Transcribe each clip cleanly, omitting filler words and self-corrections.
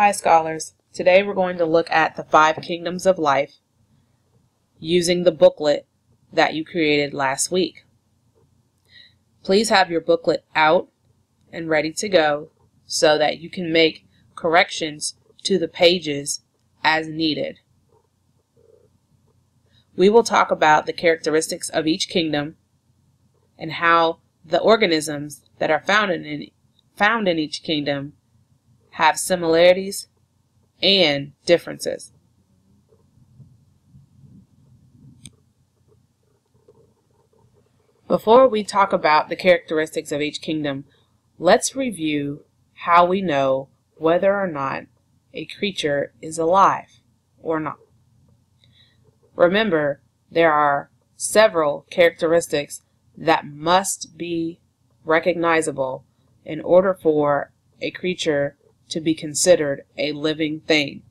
Hi scholars, today we're going to look at the 5 kingdoms of life using the booklet that you created last week. Please have your booklet out and ready to go so that you can make corrections to the pages as needed. We will talk about the characteristics of each kingdom and how the organisms that are found in each kingdom have similarities and differences. Before we talk about the characteristics of each kingdom, let's review how we know whether or not a creature is alive or not. Remember, there are several characteristics that must be recognizable in order for a creature to be considered a living thing.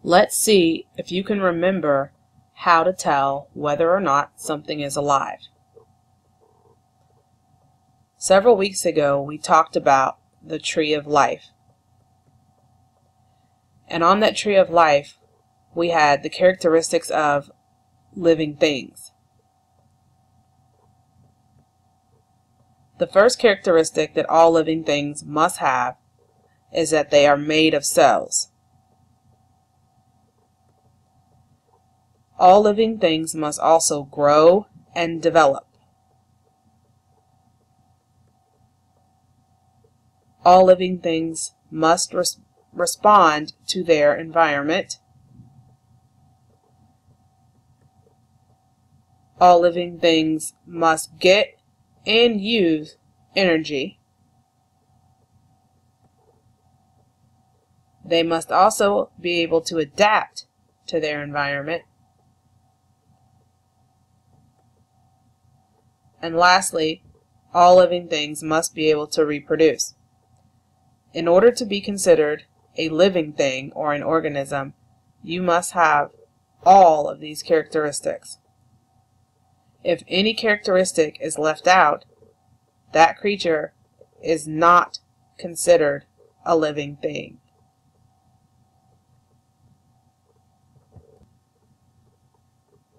Let's see if you can remember how to tell whether or not something is alive. Several weeks ago we talked about the tree of life. And on that tree of life we had the characteristics of living things. The first characteristic that all living things must have is that they are made of cells. All living things must also grow and develop. All living things must respond to their environment. All living things must get and use energy. They must also be able to adapt to their environment. And lastly, all living things must be able to reproduce. In order to be considered a living thing or an organism, you must have all of these characteristics. If any characteristic is left out, that creature is not considered a living thing.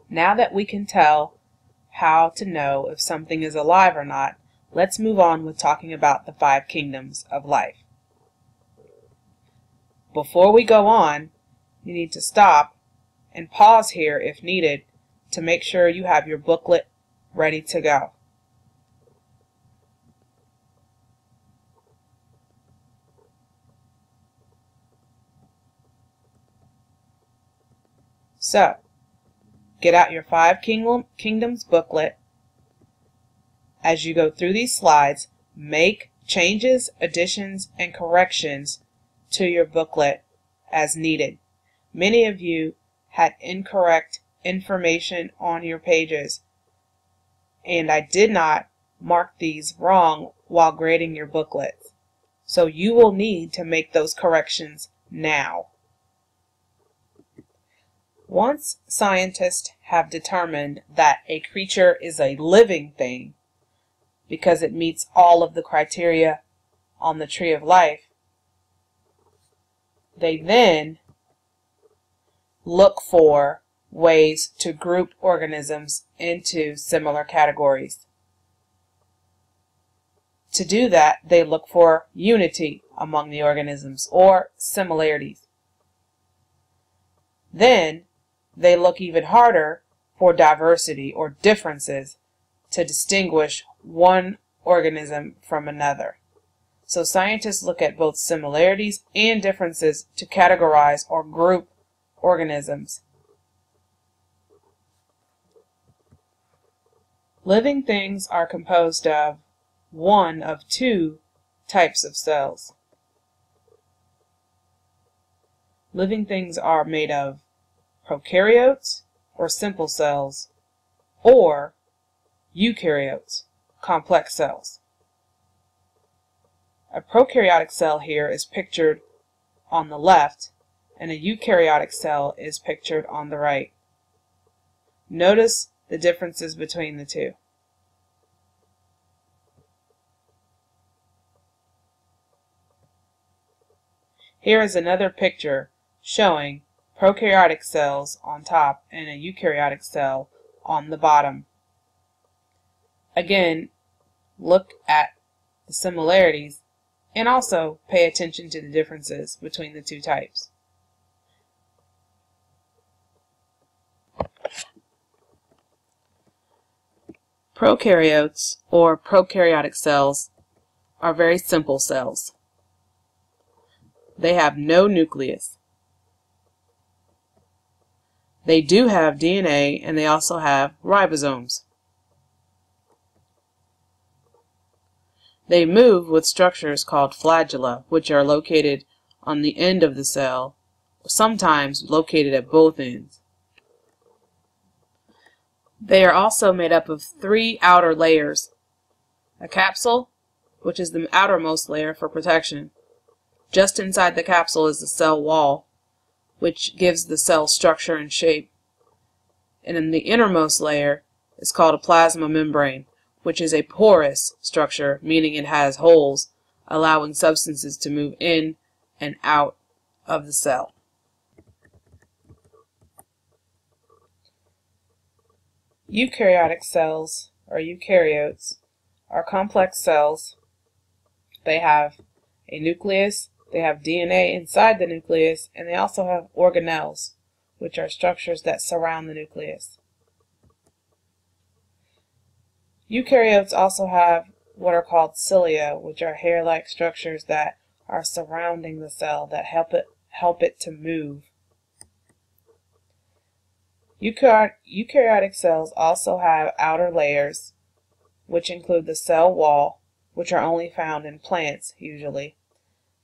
Now that we can tell how to know if something is alive or not, let's move on with talking about the 5 kingdoms of life. Before we go on, you need to stop and pause here if needed to make sure you have your booklet ready to go. So, get out your 5 kingdoms booklet. As you go through these slides, make changes, additions, and corrections to your booklet as needed. Many of you had incorrect information on your pages, and I did not mark these wrong while grading your booklets. So you will need to make those corrections now. Once scientists have determined that a creature is a living thing because it meets all of the criteria on the tree of life, they then look for ways to group organisms into similar categories. To do that, they look for unity among the organisms or similarities. Then they look even harder for diversity or differences to distinguish one organism from another. So scientists look at both similarities and differences to categorize or group organisms. Living things are composed of one of 2 types of cells. Living things are made of prokaryotes, or simple cells, or eukaryotes, complex cells. A prokaryotic cell here is pictured on the left, and a eukaryotic cell is pictured on the right. Notice the differences between the two. Here is another picture showing prokaryotic cells on top and a eukaryotic cell on the bottom. Again, look at the similarities and also pay attention to the differences between the two types. Prokaryotes, or prokaryotic cells, are very simple cells. They have no nucleus. They do have DNA, and they also have ribosomes. They move with structures called flagella, which are located on the end of the cell, sometimes located at both ends. They are also made up of 3 outer layers: a capsule, which is the outermost layer for protection. Just inside the capsule is the cell wall, which gives the cell structure and shape. And in the innermost layer is called a plasma membrane, which is a porous structure, meaning it has holes, allowing substances to move in and out of the cell. Eukaryotic cells, or eukaryotes, are complex cells. They have a nucleus, they have DNA inside the nucleus, and they also have organelles, which are structures that surround the nucleus. Eukaryotes also have what are called cilia, which are hair-like structures that are surrounding the cell that help it to move. Eukaryotic cells also have outer layers, which include the cell wall, which are only found in plants usually,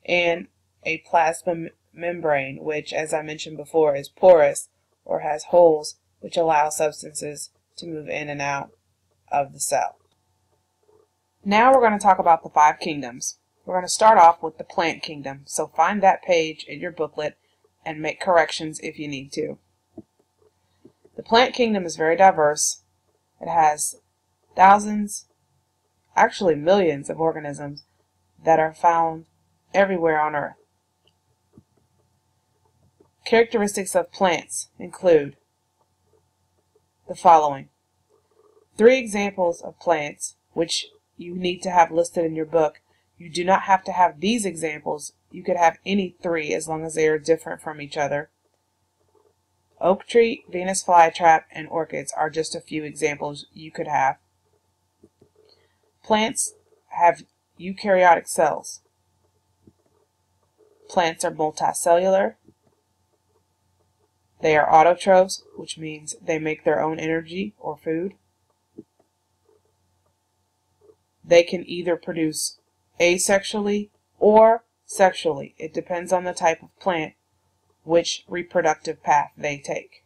and a plasma membrane, which, as I mentioned before, is porous or has holes which allow substances to move in and out of the cell. Now we're going to talk about the 5 kingdoms. We're going to start off with the plant kingdom, so find that page in your booklet and make corrections if you need to. The plant kingdom is very diverse. It has thousands, actually millions of organisms that are found everywhere on Earth. Characteristics of plants include the following. 3 examples of plants which you need to have listed in your book. You do not have to have these examples. You could have any 3 as long as they are different from each other. Oak tree, Venus flytrap, and orchids are just a few examples you could have. Plants have eukaryotic cells. Plants are multicellular. They are autotrophs, which means they make their own energy or food. They can either produce asexually or sexually. It depends on the type of plant which reproductive path they take.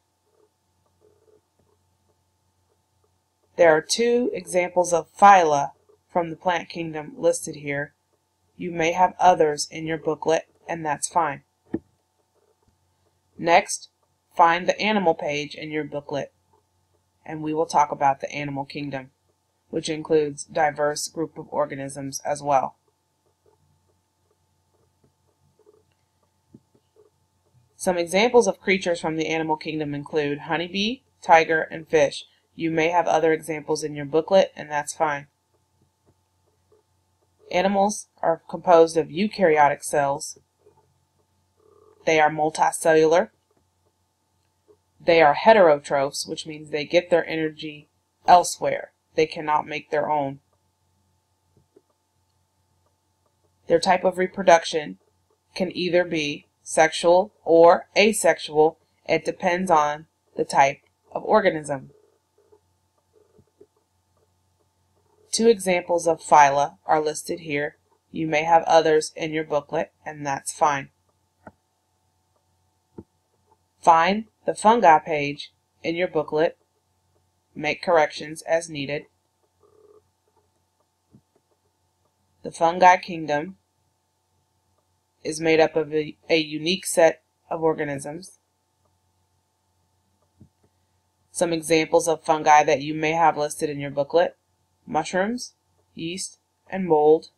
There are 2 examples of phyla from the plant kingdom listed here. You may have others in your booklet, and that's fine. Next, find the animal page in your booklet, and we will talk about the animal kingdom, which includes a diverse group of organisms as well. Some examples of creatures from the animal kingdom include honeybee, tiger, and fish. You may have other examples in your booklet, and that's fine. Animals are composed of eukaryotic cells. They are multicellular. They are heterotrophs, which means they get their energy elsewhere. They cannot make their own. Their type of reproduction can either be sexual or asexual. It depends on the type of organism. 2 examples of phyla are listed here. You may have others in your booklet, and that's fine. Find the fungi page in your booklet. Make corrections as needed. The fungi kingdom is made up of a unique set of organisms. Some examples of fungi that you may have listed in your booklet: mushrooms, yeast, and mold.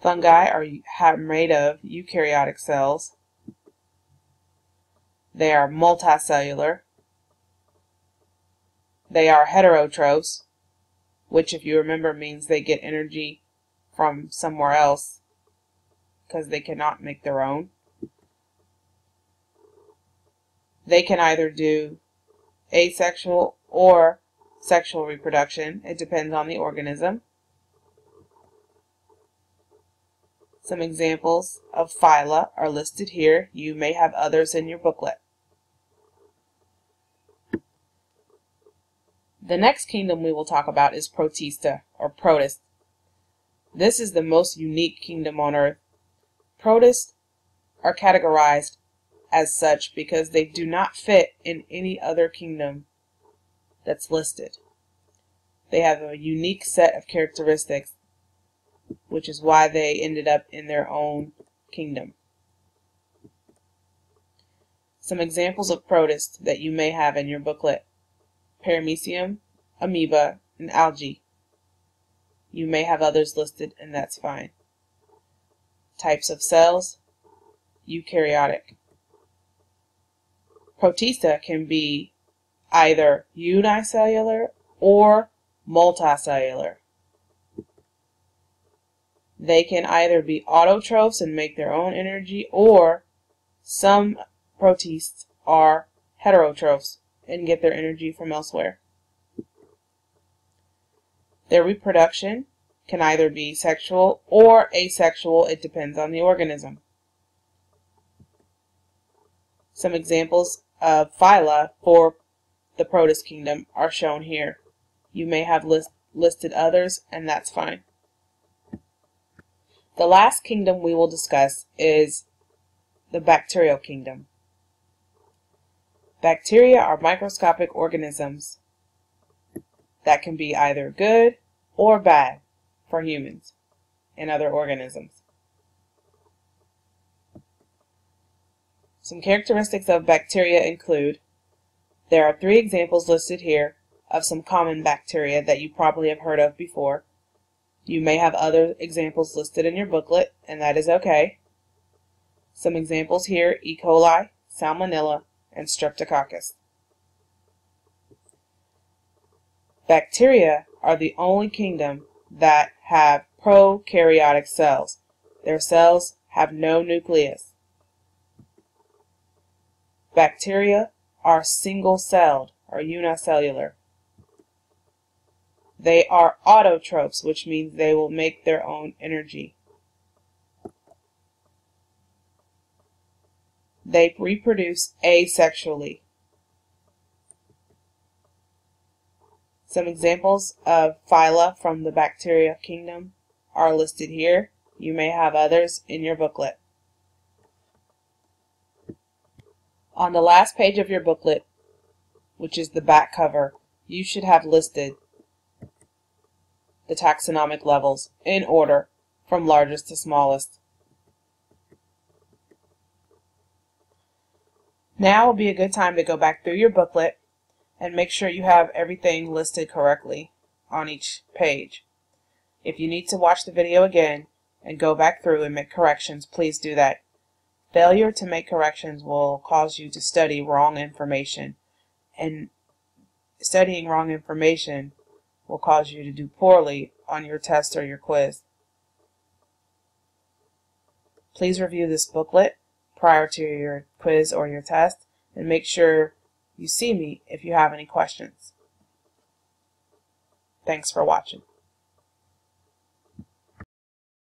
Fungi are made of eukaryotic cells. They are multicellular. They are heterotrophs, which, if you remember, means they get energy from somewhere else because they cannot make their own. They can either do asexual or sexual reproduction. It depends on the organism. Some examples of phyla are listed here. You may have others in your booklet. The next kingdom we will talk about is Protista, or protists. This is the most unique kingdom on Earth. Protists are categorized as such because they do not fit in any other kingdom that's listed. They have a unique set of characteristics, which is why they ended up in their own kingdom. Some examples of protists that you may have in your booklet: Paramecium, amoeba, and algae. You may have others listed, and that's fine. Types of cells: eukaryotic. Protista can be either unicellular or multicellular. They can either be autotrophs and make their own energy, or some protists are heterotrophs and get their energy from elsewhere. Their reproduction can either be sexual or asexual. It depends on the organism. Some examples of phyla for the protist kingdom are shown here. You may have listed others, and that's fine. The last kingdom we will discuss is the bacterial kingdom. Bacteria are microscopic organisms that can be either good or bad for humans and other organisms. Some characteristics of bacteria include: there are 3 examples listed here of some common bacteria that you probably have heard of before. You may have other examples listed in your booklet, and that is okay. Some examples here: E. coli, Salmonella, and Streptococcus. Bacteria are the only kingdom that have prokaryotic cells. Their cells have no nucleus. Bacteria are single-celled or unicellular. They are autotrophs, which means they will make their own energy. They reproduce asexually. Some examples of phyla from the bacteria kingdom are listed here. You may have others in your booklet. On the last page of your booklet, which is the back cover, you should have listed the taxonomic levels in order from largest to smallest. Now will be a good time to go back through your booklet and make sure you have everything listed correctly on each page. If you need to watch the video again and go back through and make corrections, please do that. Failure to make corrections will cause you to study wrong information, and studying wrong information will cause you to do poorly on your test or your quiz. Please review this booklet prior to your quiz or your test, and make sure you see me if you have any questions. Thanks for watching.